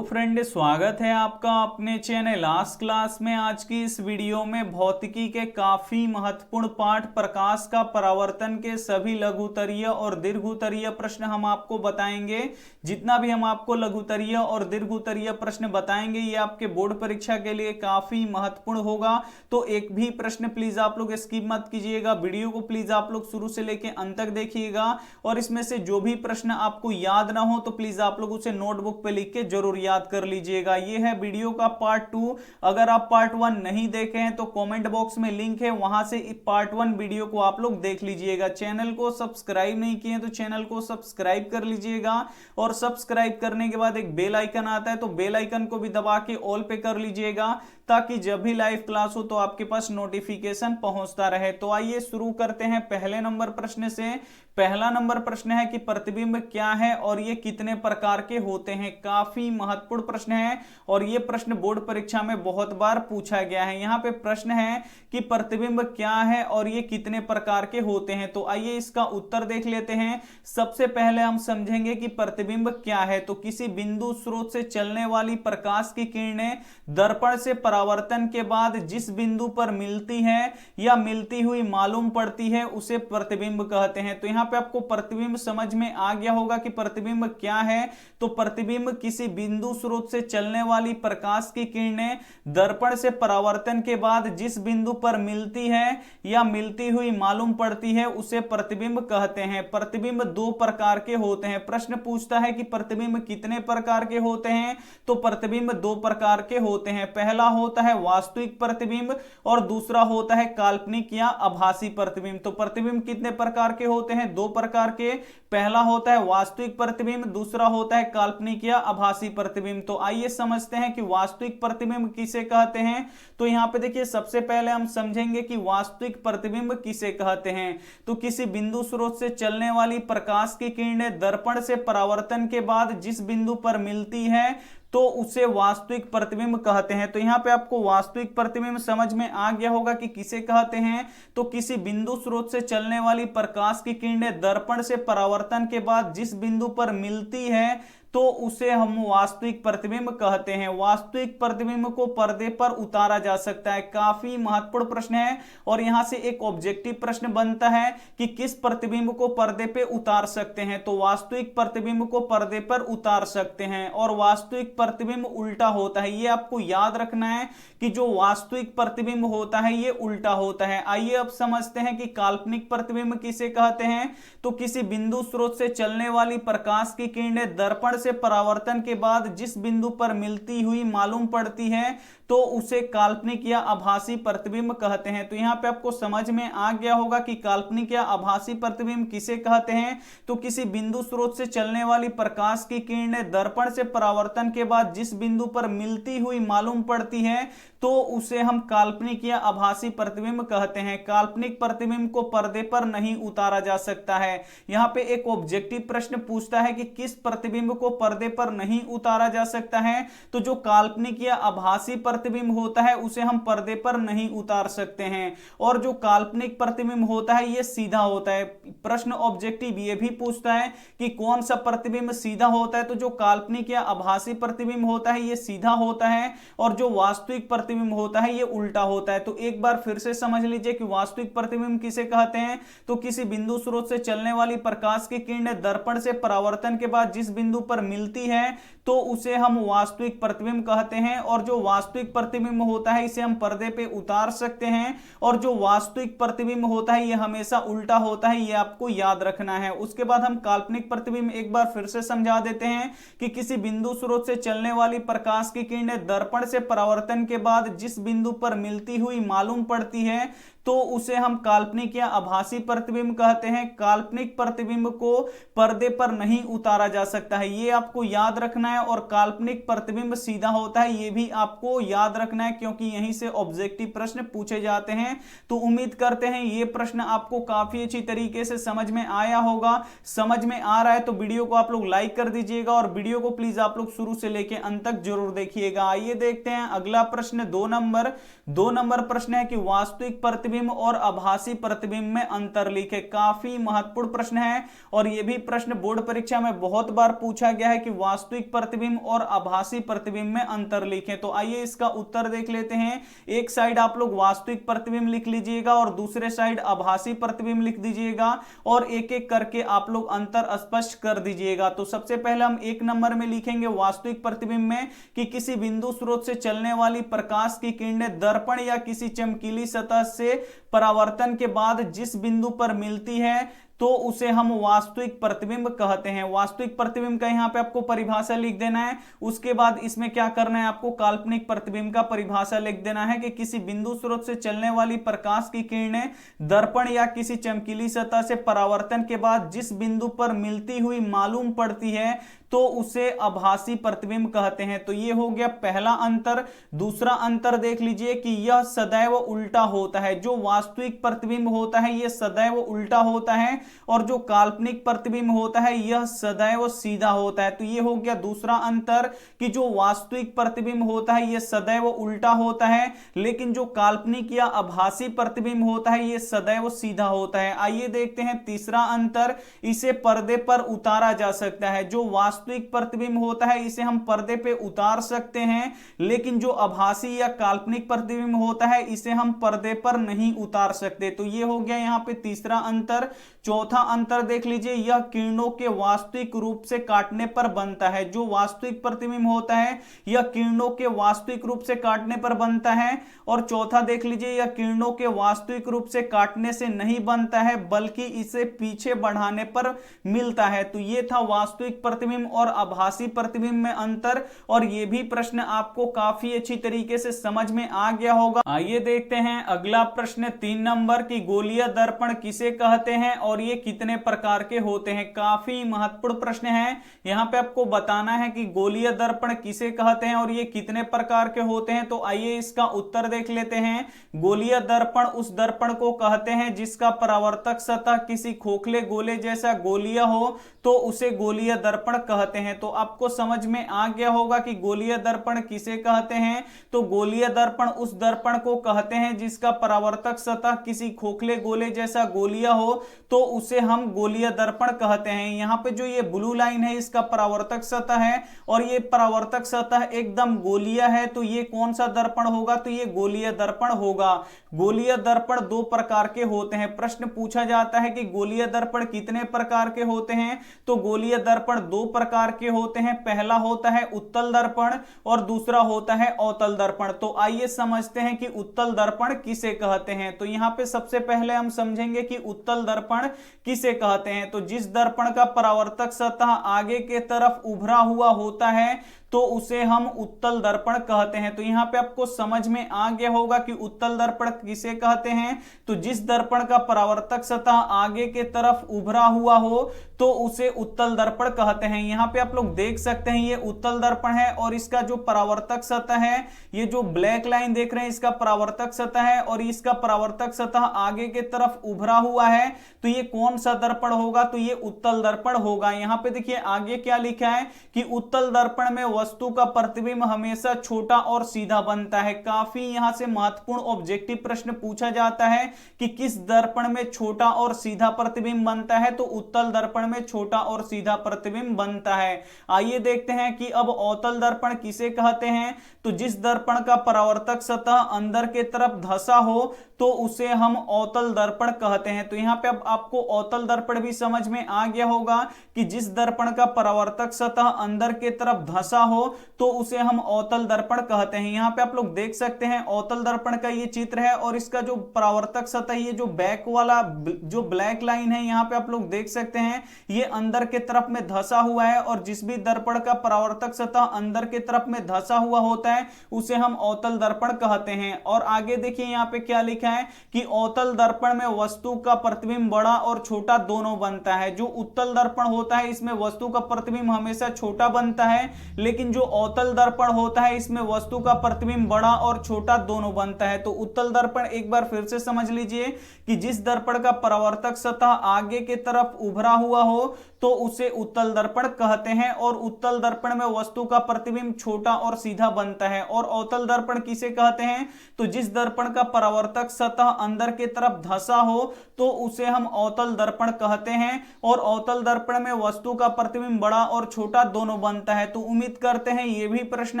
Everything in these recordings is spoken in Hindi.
फ्रेंड, स्वागत है आपका अपने चैनल लास्ट क्लास में। आज की इस वीडियो में भौतिकी के काफी महत्वपूर्ण पाठ प्रकाश का परावर्तन के सभी लघुत्तरीय और दीर्घोत्तरीय प्रश्न हम आपको बताएंगे। जितना भी हम आपको लघुत्तरीय और दीर्घोत्तरीय प्रश्न बताएंगे ये आपके बोर्ड परीक्षा के लिए काफी महत्वपूर्ण होगा। तो एक भी प्रश्न प्लीज आप लोग स्किप मत कीजिएगा, वीडियो को प्लीज आप लोग शुरू से लेके अंत तक देखिएगा। और इसमें से जो भी प्रश्न आपको याद ना हो तो प्लीज आप लोग उसे नोटबुक पे लिख के जरूर याद कर लीजिएगा। ये है वीडियो का पार्ट 2। अगर आप पार्ट 1 नहीं देखे हैं तो कमेंट बॉक्स में लिंक है, वहां से पार्ट 1 वीडियो को आप लोग देख लीजिएगा। चैनल को सब्सक्राइब नहीं किए तो चैनल को सब्सक्राइब कर लीजिएगा। और सब्सक्राइब करने के बाद एक बेल आइकन आता है तो बेल आइकन को भी दबा के ऑल पे कर लीजिएगा, ताकि जब भी लाइव क्लास हो तो आपके पास नोटिफिकेशन पहुंचता रहे। तो आइए शुरू करते हैं पहले नंबर प्रश्न से। पहला नंबर प्रश्न है कि प्रतिबिंब क्या है और ये कितने प्रकार के होते हैं। काफी महत्वपूर्ण प्रश्न है और ये प्रश्न बोर्ड परीक्षा में बहुत बार पूछा गया है। यहाँ पे प्रश्न है कि प्रतिबिंब क्या है और ये कितने प्रकार के होते हैं। तो आइए इसका उत्तर देख लेते हैं। सबसे पहले हम समझेंगे कि प्रतिबिंब क्या है। तो किसी बिंदु स्रोत से चलने वाली प्रकाश की किरणें दर्पण से परावर्तन के बाद जिस बिंदु पर मिलती है या मिलती हुई मालूम पड़ती है उसे प्रतिबिंब कहते हैं। तो यहाँ पे आपको प्रतिबिंब समझ में आ गया होगा कि प्रतिबिंब क्या है। तो प्रतिबिंब किसी बिंदु स्रोत से चलने वाली प्रकाश की किरणें दर्पण से परावर्तन के बाद जिस बिंदु पर मिलती है या मिलती हुई मालूम पड़ती है उसे प्रतिबिंब कहते हैं। प्रतिबिंब दो प्रकार के होते हैं। प्रश्न पूछता है कि प्रतिबिंब कितने प्रकार के होते हैं। तो प्रतिबिंब दो प्रकार के होते हैं। पहला होता है वास्तविक प्रतिबिंब और दूसरा होता है काल्पनिक या आभासी प्रतिबिंब। तो प्रतिबिंब कितने प्रकार के होते हैं? दो प्रकार के। पहला होता है वास्तविक प्रतिबिंब, दूसरा होता है काल्पनिक या आभासी प्रतिबिंब। तो आइए समझते हैं कि वास्तविक प्रतिबिंब किसे कहते हैं। तो यहां पे देखिए, सबसे पहले हम समझेंगे कि वास्तविक प्रतिबिंब किसे कहते हैं। तो किसी बिंदु स्रोत से चलने वाली प्रकाश की किरणें दर्पण से परावर्तन के बाद जिस बिंदु पर मिलती है तो उसे वास्तविक प्रतिबिंब कहते हैं। तो यहां पे आपको वास्तविक प्रतिबिंब समझ में आ गया होगा कि किसे कहते हैं। तो किसी बिंदु स्रोत से चलने वाली प्रकाश की किरणें दर्पण से परावर्तन के बाद जिस बिंदु पर मिलती है तो उसे हम वास्तविक प्रतिबिंब कहते हैं। वास्तविक प्रतिबिंब को पर्दे पर उतारा जा सकता है। काफी महत्वपूर्ण प्रश्न है और यहां से एक ऑब्जेक्टिव प्रश्न बनता है कि किस प्रतिबिंब को पर्दे पे उतार सकते हैं। तो वास्तविक प्रतिबिंब को पर्दे पर उतार सकते हैं और वास्तविक प्रतिबिंब उल्टा होता है। ये आपको याद रखना है कि जो वास्तविक प्रतिबिंब होता है ये उल्टा होता है। आइए अब समझते हैं कि काल्पनिक प्रतिबिंब किसे कहते हैं। तो किसी बिंदु स्रोत से चलने वाली प्रकाश की किरणें दर्पण से परावर्तन के बाद जिस बिंदु पर मिलती हुई मालूम पड़ती है तो उसे काल्पनिक या आभासी प्रतिबिंब कहते हैं। तो यहां पे आपको समझ में आ गया होगा कि काल्पनिक या आभासी प्रतिबिंब किसे कहते हैं। तो किसी बिंदु स्रोत से चलने वाली प्रकाश की किरणें दर्पण से परावर्तन के बाद जिस बिंदु पर मिलती हुई मालूम पड़ती है तो उसे हम काल्पनिक या आभासी प्रतिबिंब कहते हैं। काल्पनिक प्रतिबिंब को पर्दे पर नहीं उतारा जा सकता है। यहां पे एक ऑब्जेक्टिव प्रश्न पूछता है कि किस प्रतिबिंब को पर्दे पर नहीं उतारा जा सकता है। तो जो काल्पनिक या आभासी प्रतिबिंब होता है उसे हम पर्दे पर नहीं उतार सकते हैं। और जो काल्पनिक प्रतिबिंब होता है ये सीधा होता है। प्रश्न ऑब्जेक्टिव ये भी पूछता है कि कौन सा प्रतिबिंब सीधा होता है। तो जो काल्पनिक या आभासी प्रतिबिंब होता है ये सीधा होता है और जो वास्तविक प्रतिबिंब होता है ये उल्टा होता है। तो एक बार फिर से समझ लीजिए कि वास्तविक प्रतिबिंब किसे कहते हैं। तो किसी बिंदु स्रोत से चलने वाली प्रकाश की किरणें दर्पण से परावर्तन के बाद जिस बिंदु पर मिलती है तो उसे हम वास्तविक प्रतिबिंब कहते हैं। और जो वास्तविक प्रतिबिंब होता है इसे हम पर्दे पे उतार सकते हैं और जो वास्तविक प्रतिबिंब होता है ये हमेशा उल्टा होता है। ये आपको याद रखना है। उसके बाद हम काल्पनिक प्रतिबिंब एक बार फिर से समझा देते हैं कि किसी बिंदु स्रोत से चलने वाली प्रकाश की किरणें दर्पण से परावर्तन के बाद जिस बिंदु पर मिलती हुई मालूम पड़ती है तो उसे हम काल्पनिक या आभासी प्रतिबिंब कहते हैं। काल्पनिक प्रतिबिंब को पर्दे पर नहीं उतारा जा सकता है, ये आपको याद रखना है। और काल्पनिक प्रतिबिंब सीधा होता है, ये भी आपको याद रखना है, क्योंकि यहीं से ऑब्जेक्टिव प्रश्न पूछे जाते हैं। तो उम्मीद करते हैं ये प्रश्न आपको काफी अच्छी तरीके से समझ में आया होगा। समझ में आ रहा है तो वीडियो को आप लोग लाइक कर दीजिएगा और वीडियो को प्लीज आप लोग शुरू से लेकर अंत तक जरूर देखिएगा। आइए देखते हैं अगला प्रश्न। 2 नंबर प्रश्न है कि वास्तविक प्रतिबिंब प्रतिबिंब और आभासी प्रतिबिंब में अंतर लिखें। काफी महत्वपूर्ण प्रश्न है और यह भी प्रश्न बोर्ड परीक्षा में बहुत बार पूछा गया है कि वास्तविक प्रतिबिंब और आभासी प्रतिबिंब में अंतर लिखें। तो आइए इसका उत्तर देख लेते हैं। एक साइड आप लोग वास्तविक प्रतिबिंब लिख लीजिएगा और दूसरे साइड आभासी प्रतिबिंब लिख दीजिएगा और एक एक करके आप लोग अंतर स्पष्ट कर दीजिएगा। तो सबसे पहले हम एक नंबर में लिखेंगे वास्तविक प्रतिबिंब में कि किसी बिंदु स्रोत से चलने वाली प्रकाश की किरणें दर्पण या किसी चमकीली सतह से परावर्तन के बाद जिस बिंदु पर मिलती है तो उसे हम वास्तविक प्रतिबिंब कहते हैं। वास्तविक प्रतिबिंब का यहां पे आपको परिभाषा लिख देना है। उसके बाद इसमें क्या करना है, आपको काल्पनिक प्रतिबिंब का परिभाषा लिख देना है कि किसी बिंदु स्रोत से चलने वाली प्रकाश की किरणें दर्पण या किसी चमकीली सतह से परावर्तन के बाद जिस बिंदु पर मिलती हुई मालूम पड़ती है तो उसे आभासी प्रतिबिंब कहते हैं। तो ये हो गया पहला अंतर। दूसरा अंतर देख लीजिए कि यह सदैव उल्टा होता है। जो वास्तविक प्रतिबिंब होता है यह सदैव उल्टा होता है और जो काल्पनिक प्रतिबिंब होता है यह सदैव सीधा होता है। तो ये हो गया दूसरा अंतर कि जो वास्तविक प्रतिबिंब होता है यह सदैव उल्टा होता है, लेकिन जो काल्पनिक या आभासी प्रतिबिंब होता है यह सदैव सीधा होता है। आइए देखते हैं तीसरा अंतर। इसे पर्दे पर उतारा जा सकता है। जो वास्तविक प्रतिबिंब होता है इसे हम पर्दे पे उतार सकते हैं, लेकिन जो आभासी या काल्पनिक प्रतिबिंब होता है इसे हम पर्दे पर नहीं उतार सकते। तो ये हो गया यहां पे तीसरा अंतर। चौथा अंतर देख लीजिए, यह किरणों के वास्तविक रूप से काटने पर बनता है। जो वास्तविक प्रतिबिंब होता है यह किरणों के वास्तविक रूप से काटने पर बनता है। और चौथा देख लीजिए, यह किरणों के वास्तविक रूप से काटने से नहीं बनता है बल्कि इसे पीछे बढ़ाने पर मिलता है। तो यह था वास्तविक प्रतिबिंब और आभासी प्रतिबिंब में अंतर और यह भी प्रश्न आपको काफी अच्छी तरीके से समझ में आ गया होगा। आइए देखते हैं अगला प्रश्न 3 नंबर की गोलीय दर्पण किसे कहते हैं और ये कितने प्रकार के होते हैं। काफी महत्वपूर्ण प्रश्न है। यहां पे आपको बताना है कि गोलीय दर्पण किसे कहते हैं और ये कितने प्रकार के होते हैं। तो आइए इसका उत्तर देख लेते हैं। गोलीय दर्पण उस दर्पण को कहते हैं जिसका परावर्तक सतह किसी खोखले गोले जैसा गोलीय हो तो उसे गोलीय दर्पण कहते हैं। तो आपको समझ में आ गया होगा कि गोलीय दर्पण किसे कहते हैं। तो गोलीय दर्पण उस दर्पण को कहते हैं जिसका परावर्तक सतह किसी खोखले गोले जैसा गोलीय हो तो उसे हम गोलीय दर्पण कहते हैं। यहां पे जो ये ब्लू लाइन है इसका परावर्तक सतह है और ये परावर्तक सतह एकदम गोलीय है। तो ये कौन सा दर्पण होगा, तो ये गोलीय दर्पण होगा। गोलीय दर्पण 2 प्रकार के होते हैं। प्रश्न पूछा जाता है कि गोलीय दर्पण कितने प्रकार के होते हैं। तो गोलीय दर्पण 2 प्रकार के होते हैं। पहला होता है उत्तल दर्पण और दूसरा होता है अवतल दर्पण। तो आइए समझते हैं कि उत्तल दर्पण किसे कहते हैं। तो यहां पे सबसे पहले हम समझेंगे कि उत्तल दर्पण किसे कहते हैं। तो जिस दर्पण का परावर्तक सतह आगे के तरफ उभरा हुआ होता है तो उसे हम उत्तल दर्पण कहते हैं। तो यहां पे आपको समझ में आ गया होगा कि उत्तल दर्पण किसे कहते हैं। तो जिस दर्पण का परावर्तक सतह आगे के तरफ उभरा हुआ हो तो उसे उत्तल दर्पण कहते हैं। यहां पे आप लोग देख सकते हैं ये उत्तल दर्पण है और इसका जो परावर्तक सतह है, ये जो ब्लैक लाइन देख रहे हैं इसका परावर्तक सतह है और इसका परावर्तक सतह आगे के तरफ उभरा हुआ है। तो ये कौन सा दर्पण होगा, तो ये उत्तल दर्पण होगा। यहां पे देखिए आगे क्या लिखा है कि उत्तल दर्पण में वस्तु का प्रतिबिंब हमेशा छोटा और सीधा बनता है। काफी यहां से महत्वपूर्ण ऑब्जेक्टिव प्रश्न पूछा जाता है कि किस दर्पण में छोटा और सीधा प्रतिबिंब बनता है। तो उत्तल दर्पण में छोटा और सीधा प्रतिबिंब बनता है। आइए देखते हैं कि अब अवतल दर्पण किसे कहते हैं। तो जिस दर्पण का परावर्तक सतह अंदर के तरफ धंसा हो तो उसे हम अवतल दर्पण कहते हैं। तो यहां पे अब आपको अवतल दर्पण भी समझ में आ गया होगा कि जिस दर्पण का परावर्तक सतह अंदर के तरफ धंसा हो तो उसे हम अवतल दर्पण कहते हैं। यहां पे आप लोग देख सकते हैं अवतल दर्पण का ये चित्र है और इसका जो परावर्तक सतह, ये जो बैक वाला जो ब्लैक लाइन है यहां पे आप लोग देख सकते हैं ये अंदर के तरफ में धंसा हुआ है और जिस भी दर्पण का परावर्तक सतह अंदर के तरफ में धंसा हुआ होता है उसे हम अवतल दर्पण कहते हैं। और आगे देखिए यहां पे क्या लिखा है कि अवतल दर्पण में वस्तु का प्रतिबिंब बड़ा और छोटा दोनों बनता है। जो उत्तल दर्पण होता है इसमें वस्तु का प्रतिबिंब हमेशा छोटा बनता है, लेकिन जो अवतल दर्पण होता है इसमें वस्तु का प्रतिबिंब बड़ा और छोटा दोनों बनता है। तो उत्तल दर्पण एक बार फिर से समझ लीजिए कि जिस दर्पण का परावर्तक सतह आगे के तरफ उभरा हुआ हो तो उसे उत्तल दर्पण कहते हैं। और उत्तल दर्पण में वस्तु का प्रतिबिंब छोटा और सीधा बनता है। और अवतल दर्पण किसे कहते हैं? तो जिस दर्पण का परावर्तक सतह अंदर की तरफ धंसा हो तो उसे हम अवतल दर्पण कहते हैं। और अवतल दर्पण में वस्तु का प्रतिबिंब बड़ा और छोटा दोनों बनता है। तो उम्मीद करते हैं यह भी प्रश्न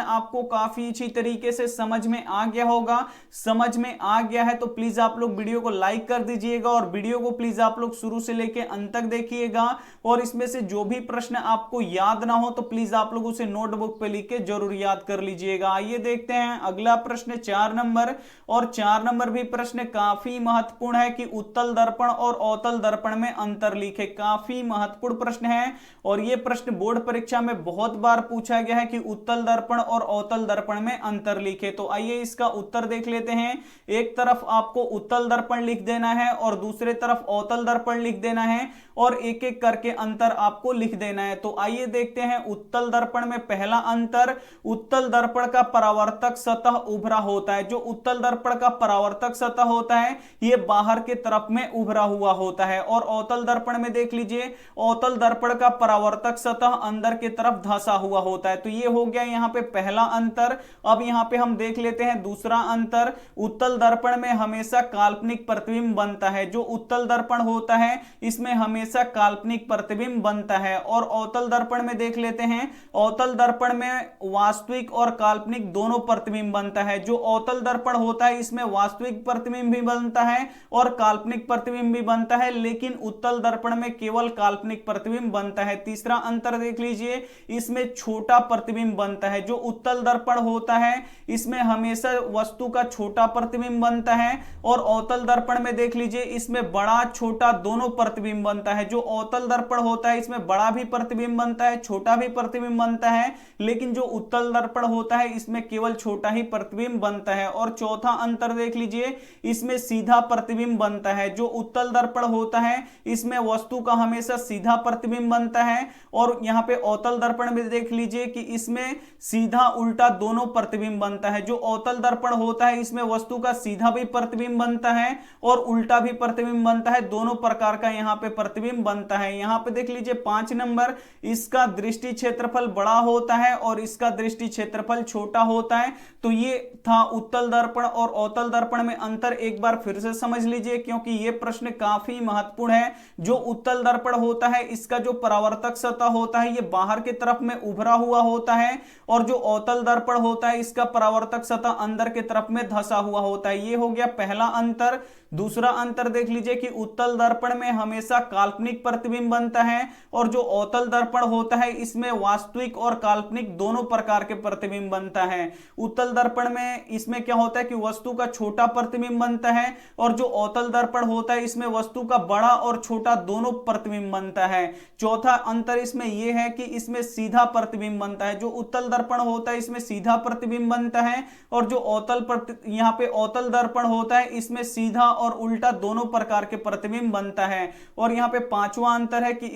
आपको काफी अच्छी तरीके से समझ में आ गया होगा। समझ में आ गया है तो प्लीज आप लोग वीडियो को लाइक कर दीजिएगा और वीडियो को प्लीज आप लोग शुरू से लेकर अंत तक देखिएगा। और इसमें से जो भी प्रश्न आपको याद ना हो तो प्लीज आप लोग उसे नोटबुक पे लिख के जरूर याद कर लीजिएगा। आइए देखते हैं अगला प्रश्न 4 नंबर। और 4 नंबर भी प्रश्न काफी महत्वपूर्ण है कि उत्तल दर्पण और अवतल दर्पण में अंतर लिखे। काफी महत्वपूर्ण प्रश्न है और यह प्रश्न बोर्ड परीक्षा में बहुत बार पूछा गया है कि उत्तल दर्पण और अवतल दर्पण में अंतर लिखे। तो आइए इसका उत्तर देख लेते हैं। एक तरफ आपको उत्तल दर्पण लिख देना है और दूसरे तरफ अवतल दर्पण लिख देना है और एक एक करके अंतर आपको लिख देना है। तो आइए देखते हैं उत्तल दर्पण में पहला अंतर, उत्तल दर्पण का परावर्तक सतह उभरा होता है। जो उत्तल दर्पण का परावर्तक सतह होता है यह बाहर के तरफ में उभरा हुआ होता है। और अवतल दर्पण में देख लीजिए, अवतल दर्पण का परावर्तक सतह अंदर की तरफ धंसा हुआ होता है। तो यह हो गया यहां पे पहला अंतर। अब यहां पे हम देख लेते हैं दूसरा अंतर। उत्तल दर्पण में हमेशा काल्पनिक प्रतिबिंब बनता है। जो उत्तल दर्पण होता है इसमें हमेशा काल्पनिक प्रतिबिंब बनता है। और अवतल दर्पण में देख लेते हैं, अवतल दर्पण में वास्तविक और काल्पनिक दोनों प्रतिबिंब बनता है। जो अवतल दर्पण होता है इसमें वास्तविक प्रतिबिंब भी बनता है और काल्पनिक प्रतिबिंब भी बनता है, लेकिन उत्तल दर्पण में केवल काल्पनिक प्रतिबिंब बनता है। तीसरा अंतर देख लीजिए, इसमें छोटा प्रतिबिंब बनता है। जो उत्तल दर्पण होता है इसमें हमेशा वस्तु का छोटा प्रतिबिंब बनता है और अवतल दर्पण में देख लीजिए इसमें बड़ा छोटा दोनों प्रतिबिंब बनता है। जो अवतल दर्पण होता है इसमें बड़ा भी प्रतिबिंब बनता है, छोटा भी प्रतिबिंब बनता है, लेकिन जो उत्तल दर्पण होता है इसमें केवल छोटा ही प्रतिबिंब बनता है। और चौथा अंतर देख लीजिए, इसमें सीधा प्रतिबिंब बनता है। जो उत्तल दर्पण होता है इसमें वस्तु का हमेशा सीधा प्रतिबिंब बनता है और यहां पे अवतल दर्पण में देख लीजिए कि इसमें सीधा उल्टा दोनों प्रतिबिंब बनता है। जो अवतल दर्पण होता है इसमें वस्तु का सीधा भी प्रतिबिंब बनता है और उल्टा भी प्रतिबिंब बनता है, दोनों प्रकार का यहां पे प्रतिबिंब बनता है। यहां पे देख लीजिए 5 नंबर, इसका दृष्टि क्षेत्रफल बड़ा होता है और इसका दृष्टि क्षेत्रफल छोटा होता है। तो ये था उत्तल दर्पण और अवतल दर्पण में अंतर। एक बार फिर से समझ लीजिए क्योंकि यह प्रश्न काफी महत्वपूर्ण है। जो उत्तल दर्पण होता है इसका जो परावर्तक सतह होता है यह बाहर की तरफ में उभरा हुआ होता है और जो अवतल दर्पण होता है इसका परावर्तक सतह अंदर की तरफ में धंसा हुआ होता है। यह हो गया पहला अंतर। दूसरा अंतर देख लीजिए कि उत्तल दर्पण में हमेशा काल्पनिक प्रतिबिंब बनता है और जो अवतल दर्पण होता है इसमें वास्तविक और काल्पनिक दोनों प्रकार के प्रतिबिंब बनता है। उत्तल दर्पण में इसमें क्या होता है कि वस्तु का छोटा प्रतिबिंब बनता है और जो अवतल दर्पण होता है इसमें वस्तु का बड़ा और छोटा दोनों प्रतिबिंब बनता है। चौथा अंतर इसमें यह है कि इसमें सीधा प्रतिबिंब बनता है। जो उत्तल दर्पण होता है इसमें सीधा प्रतिबिंब बनता है और जो यहां पे अवतल दर्पण होता है इसमें सीधा और उल्टा दोनों प्रकार के प्रतिबिंब बनता है। और यहां पे पांचवा अंतर है कि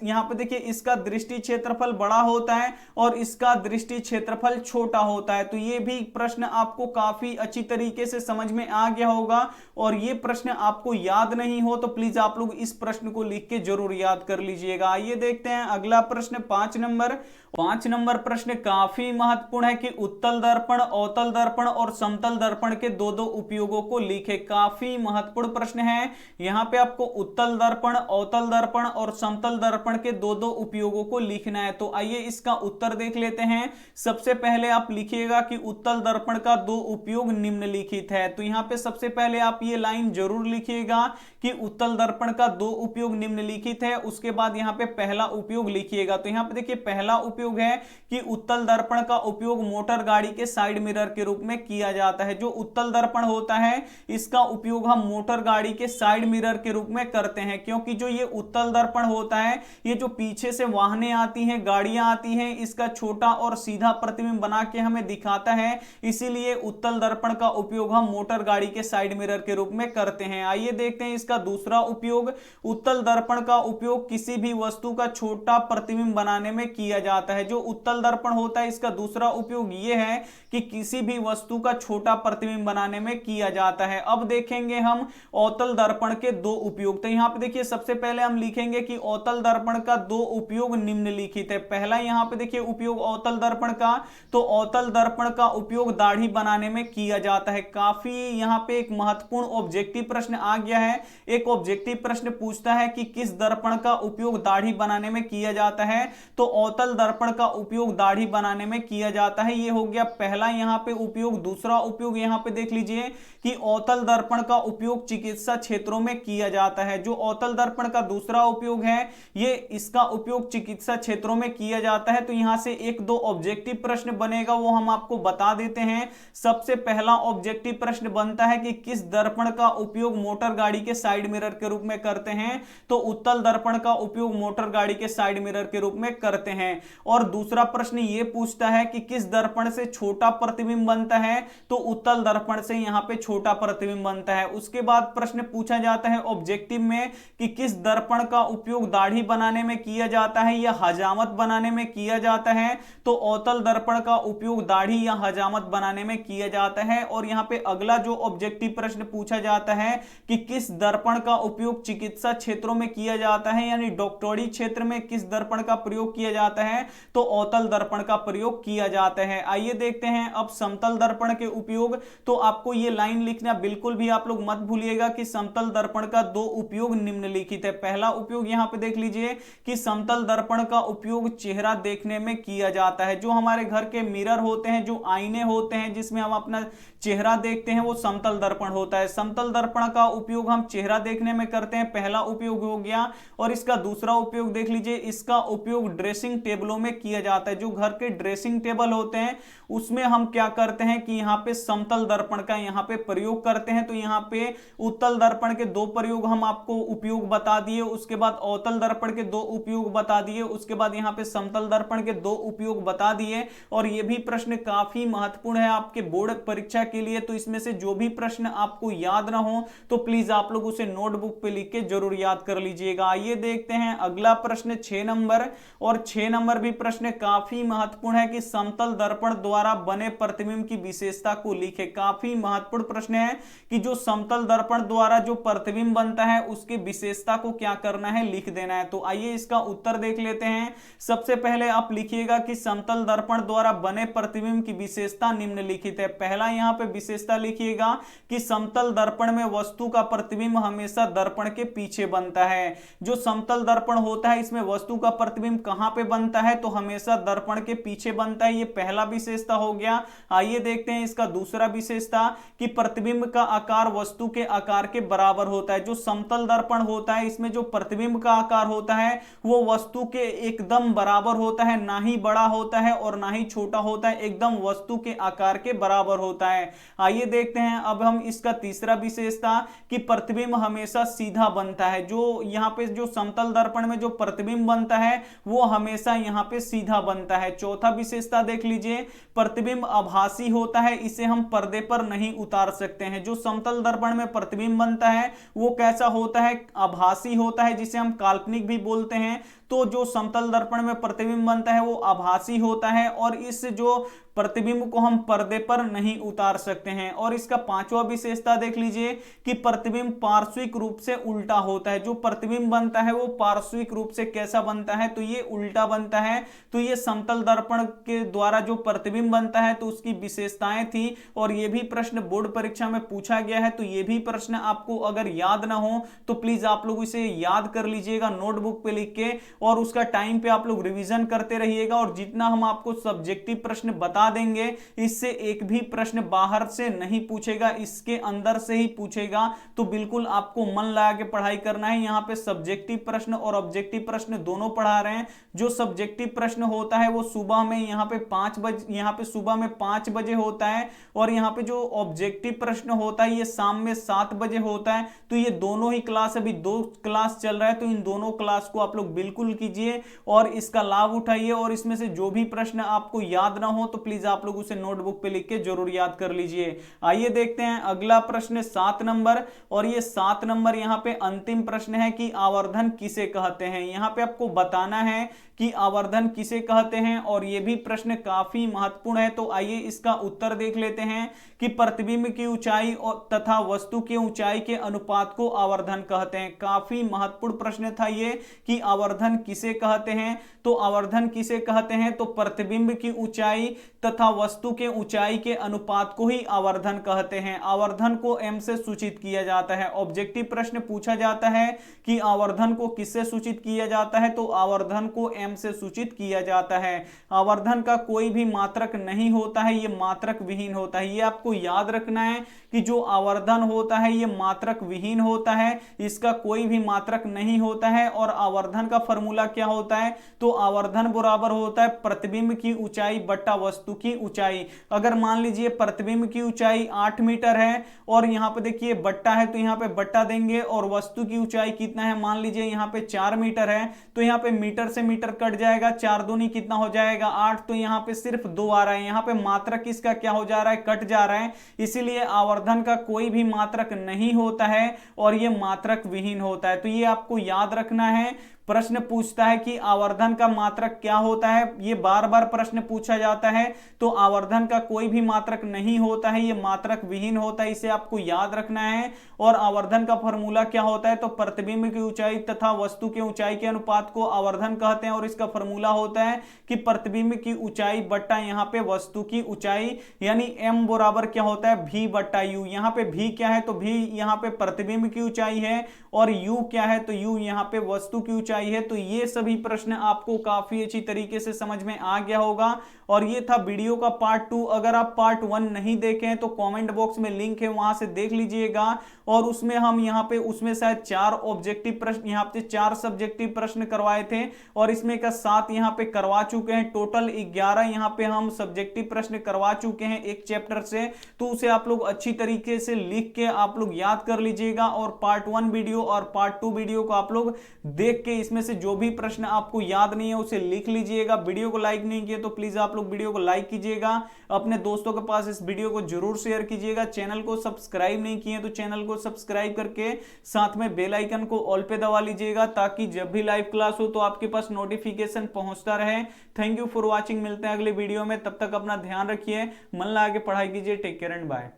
यहां पे देखिए इसका दृष्टि क्षेत्रफल बड़ा होता है और इसका दृष्टि क्षेत्रफल छोटा होता है। तो ये भी प्रश्न आपको काफी अच्छी तरीके से समझ में आ गया होगा और ये प्रश्न आपको याद नहीं हो तो प्लीज आप लोग इस प्रश्न को लिख के जरूर याद कर लीजिएगा। आइए देखते हैं अगला प्रश्न 5 नंबर। 5 नंबर प्रश्न काफी महत्वपूर्ण है कि उत्तल दर्पण, अवतल दर्पण और समतल दर्पण के दो दो उपयोगों को लिखे। काफी महत्वपूर्ण प्रश्न है। यहां पे आपको उत्तल दर्पण, अवतल दर्पण और समतल दर्पण के दो दो उपयोगों को लिखना है। तो आइए इसका उत्तर देख लेते हैं। सबसे पहले आप लिखिएगा कि उत्तल दर्पण का दो उपयोग निम्नलिखित है। तो यहां पे सबसे पहले आप ये लाइन जरूर लिखिएगा कि उत्तल दर्पण का दो उपयोग निम्नलिखित है। उसके बाद यहां पे पहला उपयोग लिखिएगा। तो यहां पे देखिए पहला उपयोग है कि उत्तल दर्पण का उपयोग मोटर गाड़ी के साइड मिरर के रूप में किया जाता है। जो उत्तल दर्पण होता है इसका उपयोग हम मोटर गाड़ी के साइड मिरर के रूप में करते हैं, क्योंकि जो ये उत्तल दर्पण होता है ये जो पीछे से वाहनें आती हैं, गाड़ियां आती हैं, इसका छोटा और सीधा प्रतिबिंब बना के हमें दिखाता है। इसीलिए उत्तल दर्पण का उपयोग हम मोटर गाड़ी के साइड मिरर के रूप में करते हैं। आइए देखते हैं इसका दूसरा उपयोग, उत्तल दर्पण का उपयोग किसी भी वस्तु का छोटा प्रतिबिंब बनाने में किया जाता है। जो उत्तल दर्पण होता है इसका दूसरा उपयोग यह है कि किसी भी वस्तु का छोटा प्रतिबिंब बनाने में किया जाता है। अब देखेंगे हम अवतल दर्पण के दो उपयोग। तो यहां पे देखिए सबसे पहले हम लिखेंगे कि अवतल दर्पण का दो उपयोग निम्नलिखित है। पहला यहां पे देखिए उपयोग अवतल दर्पण का, तो अवतल दर्पण का उपयोग दाढ़ी बनाने में किया जाता है। काफी यहां पे एक महत्वपूर्ण ऑब्जेक्टिव प्रश्न आ गया है। एक ऑब्जेक्टिव प्रश्न पूछता है कि किस दर्पण का उपयोग दाढ़ी बनाने में किया जाता है, तो अवतल दर्पण का उपयोग दाढ़ी बनाने में किया जाता है। यह हो गया पहला यहां पे उपयोग। दूसरा उपयोग यहां पे देख लीजिए कि अवतल दर्पण का उपयोग चिकित्सा क्षेत्रों में किया जाता है। जो अवतल दर्पण का दूसरा उपयोग है ये इसका उपयोग चिकित्सा क्षेत्रों में किया जाता है। तो यहां से एक दो ऑब्जेक्टिव प्रश्न बनेगा वो हम आपको बता देते हैं। सबसे पहला ऑब्जेक्टिव प्रश्न बनता है कि किस दर्पण का उपयोग मोटर गाड़ी के साइड मिरर के रूप में करते हैं, तो उत्तल दर्पण का उपयोग मोटर गाड़ी के साइड मिरर के रूप में करते हैं। और दूसरा प्रश्न ये पूछता है कि किस दर्पण से छोटा प्रतिबिंब बनता है, तो उत्तल दर्पण से यहां पे छोटा प्रतिबिंब बनता है। उसके बाद प्रश्न पूछा जाता है ऑब्जेक्टिव में कि किस दर्पण का उपयोग दाढ़ी बनाने में किया जाता है या हजामत बनाने में किया जाता है, तो अवतल दर्पण का उपयोग दाढ़ी या हजामत बनाने में किया जाता है। और यहां पे अगला जो ऑब्जेक्टिव प्रश्न पूछा जाता है कि किस दर्पण का उपयोग चिकित्सा क्षेत्रों में किया जाता है, यानी डॉक्टरी क्षेत्र में किस दर्पण का प्रयोग किया जाता है, तो अवतल दर्पण का प्रयोग किया जाता है। आइए देखते हैं अब समतल दर्पण के उपयोग। तो आपको यह लाइन लिखना बिल्कुल भी आप लोग मत भूलिएगा कि समतल दर्पण का दो उपयोग निम्नलिखित है। पहला उपयोग यहां पे देख लीजिए कि समतल दर्पण का उपयोग चेहरा देखने में किया जाता है। जो हमारे घर के मिरर होते हैं, जो आईने होते हैं जिसमें हम अपना चेहरा देखते हैं, वो समतल दर्पण होता है। समतल दर्पण का उपयोग हम चेहरा देखने में करते हैं, पहला उपयोग हो गया। और इसका दूसरा उपयोग देख लीजिए, इसका उपयोग ड्रेसिंग टेबलों में किया जाता है। जो घर के ड्रेसिंग टेबल होते हैं उसमें हम क्या करते हैं कि यहां पे समतल दर्पण का यहां पे प्रयोग करते हैं। तो यहां पे उत्तल दर्पण के दो प्रयोग हम आपको उपयोग बता दिए, उसके बाद अवतल दर्पण के दो उपयोग बता दिए, उसके बाद यहां पे समतल दर्पण के दो उपयोग बता दिए। और यह भी प्रश्न काफी महत्वपूर्ण है आपके बोर्ड परीक्षा के लिए। तो इसमें से जो भी प्रश्न आपको याद ना हो तो प्लीज आप लोग उसे नोटबुक पे लिख के जरूर याद कर लीजिएगा। आइए देखते हैं अगला प्रश्न 6 नंबर। और 6 नंबर भी प्रश्न काफी महत्वपूर्ण है कि समतल दर्पण द्वारा बने प्रतिबिंब की विशेषता को लिखे। काफी महत्वपूर्ण प्रश्न है कि जो समतल दर्पण द्वारा जो प्रतिबिंब बनता है उसकी विशेषता को क्या करना है, लिख देना है। तो आइए इसका उत्तर देख लेते हैं। सबसे पहले आप लिखिएगा कि समतल दर्पण द्वारा बने प्रतिबिंब की विशेषता निम्नलिखित है। पहला यहां पे विशेषता लिखिएगा कि समतल दर्पण में वस्तु का प्रतिबिंब हमेशा दर्पण के पीछे बनता है। जो समतल दर्पण होता है इसमें वस्तु का प्रतिबिंब कहां पे बनता है, तो हमेशा दर्पण के पीछे बनता है। ये पहला विशेषता हो गया। आइए देखते हैं इसका दूसरा विशेषता कि प्रतिबिंब का आकार वस्तु के आकार के बराबर होता है। जो समतल दर्पण होता है इसमें जो प्रतिबिंब का आकार होता है वो वस्तु के एकदम बराबर होता है, ना ही बड़ा होता है और ना ही छोटा होता है, एकदम वस्तु के आकार के बराबर होता है। आइए देखते हैं अब हम इसका तीसरा विशेषता कि प्रतिबिंब हमेशा सीधा बनता है। जो यहां पे जो समतल दर्पण में जो प्रतिबिंब बनता है वो हमेशा यहां पे सीधा बनता है। चौथा विशेषता देख लीजिए, प्रतिबिंब आभासी होता है, इसे हम पर्दे पर नहीं उतार सकते हैं। जो समतल दर्पण में प्रतिबिंब बनता है वो कैसा होता है, आभासी होता है, जिसे हम काल्पनिक भी बोलते हैं। तो जो समतल दर्पण में प्रतिबिंब बनता है वो आभासी होता है और इस जो प्रतिबिंब को हम पर्दे पर नहीं उतार सकते हैं। और इसका पांचवा विशेषता देख लीजिए कि प्रतिबिंब पार्श्विक रूप से उल्टा होता है। जो प्रतिबिंब बनता है वो पार्श्विक रूप से कैसा बनता है, तो ये उल्टा बनता है। तो ये समतल दर्पण के द्वारा जो प्रतिबिंब बनता है तो उसकी विशेषताएं थी और ये भी प्रश्न बोर्ड परीक्षा में पूछा गया है। तो ये भी प्रश्न आपको अगर याद ना हो तो प्लीज आप लोग इसे याद कर लीजिएगा नोटबुक पे लिख के, और उसका टाइम पे आप लोग रिवीजन करते रहिएगा। और जितना हम आपको सब्जेक्टिव प्रश्न बता देंगे इससे एक भी प्रश्न बाहर से नहीं पूछेगा, इसके अंदर से ही पूछेगा। तो बिल्कुल आपको मन लगा के पढ़ाई करना है। यहाँ पे सब्जेक्टिव प्रश्न और ऑब्जेक्टिव प्रश्न दोनों पढ़ा रहे हैं। जो सब्जेक्टिव प्रश्न होता है वो सुबह में यहाँ पे 5 बजे, यहाँ पे सुबह में 5 बजे होता है, और यहाँ पे जो ऑब्जेक्टिव प्रश्न होता है ये शाम में 7 बजे होता है। तो ये दोनों ही क्लास, अभी 2 क्लास चल रहा है, तो इन दोनों क्लास को आप लोग बिल्कुल बिल्कुल कीजिए और इसका लाभ उठाइए, और इसमें से जो भी प्रश्न आपको याद ना हो तो प्लीज आप लोग उसे नोटबुक पे लिख के जरूर याद कर लीजिए। आइए देखते हैं अगला प्रश्न 7 नंबर, और ये 7 नंबर यहां पे अंतिम प्रश्न है कि आवर्धन किसे कहते हैं। यहां पे आपको बताना है कि आवर्धन किसे कहते हैं, और यह भी प्रश्न काफी महत्वपूर्ण है। तो आइए इसका उत्तर देख लेते हैं कि प्रतिबिंब की ऊंचाई और तथा वस्तु की ऊंचाई के अनुपात को आवर्धन कहते हैं। काफी महत्वपूर्ण प्रश्न था ये कि आवर्धन किसे कहते हैं। तो आवर्धन किसे कहते हैं, तो प्रतिबिंब की ऊंचाई तथा वस्तु के ऊंचाई के अनुपात को ही आवर्धन कहते हैं। आवर्धन को एम से सूचित किया जाता है। ऑब्जेक्टिव प्रश्न पूछा जाता है कि आवर्धन को किससे सूचित किया जाता है, तो आवर्धन को एम से सूचित किया जाता है। आवर्धन का कोई भी मात्रक नहीं होता है, यह मात्रक विहीन होता है। यह आपको याद रखना है कि जो आवर्धन होता है यह मात्रक विहीन होता है, इसका कोई भी मात्रक नहीं होता है। और आवर्धन का फॉर्मूला क्या होता है, तो आवर्धन बराबर होता है प्रतिबिंब की ऊंचाई बट्टा वस्तु की ऊंचाई। अगर मान लीजिए प्रतिबिंब की ऊंचाई 8 मीटर है और यहां पे देखिए बट्टा है, तो यहां पे बट्टा देंगे, और वस्तु की ऊंचाई कितना है, मान लीजिए यहां पे 4 मीटर है, तो यहां पे मीटर से मीटर कट जाएगा, 4 दूनी कितना हो जाएगा 8, तो यहां पे सिर्फ 2 आ रहा है। यहां पे मात्रक इसका क्या हो जा रहा है, कट जा रहा है। इसीलिए आवर्धन का कोई भी मात्रक नहीं होता है और यह मात्रक विहीन होता है। तो ये आपको याद रखना है। प्रश्न पूछता है कि आवर्धन का मात्रक क्या होता है, ये बार बार प्रश्न पूछा जाता है। तो आवर्धन का कोई भी मात्रक नहीं होता है, ये मात्रक विहीन होता है, इसे आपको याद रखना है। और आवर्धन का फॉर्मूला क्या होता है, तो प्रतिबिंब की ऊंचाई तथा वस्तु की ऊंचाई के अनुपात को आवर्धन कहते हैं, और इसका फॉर्मूला होता है कि प्रतिबिंब की ऊंचाई बट्टा यहां पे वस्तु की ऊंचाई, यानी एम बराबर क्या होता है, भी बट्टा यू। यहां पे भी क्या है, तो भी यहां पे प्रतिबिंब की ऊंचाई है, और यू क्या है, तो यू यहां पे वस्तु की ऊंचाई है। तो ये सभी प्रश्न आपको काफी अच्छी तरीके से समझ में आ गया होगा। और ये था वीडियो का पार्ट 2। अगर आप पार्ट 1 नहीं देखें तो कमेंट बॉक्स में लिंक है, वहां से देख लीजिएगा। और उसमें हम यहाँ पे उसमें शायद 4 ऑब्जेक्टिव प्रश्न, यहाँ पे 4 सब्जेक्टिव प्रश्न करवाए थे, और इसमें का 7 यहाँ पे करवा चुके हैं। टोटल 11 यहाँ पे हम सब्जेक्टिव प्रश्न करवा चुके हैं एक चैप्टर से। तो उसे आप लोग अच्छी तरीके से लिख के आप लोग याद कर लीजिएगा, और पार्ट 1 वीडियो और पार्ट 2 वीडियो को आप लोग देख के इसमें से जो भी प्रश्न आपको याद नहीं है उसे लिख लीजिएगा। वीडियो को लाइक नहीं किया तो प्लीज आप लोग वीडियो को लाइक कीजिएगा, अपने दोस्तों के पास इस वीडियो को जरूर शेयर कीजिएगा। चैनल को सब्सक्राइब नहीं किए तो चैनल को सब्सक्राइब करके साथ में बेल आइकन को ऑल पे दबा लीजिएगा, ताकि जब भी लाइव क्लास हो तो आपके पास नोटिफिकेशन पहुंचता रहे। Thank you for watching. मिलते हैं अगले वीडियो में, तब तक अपना ध्यान रखिए, मन लगा के पढ़ाई कीजिए। Take care and bye.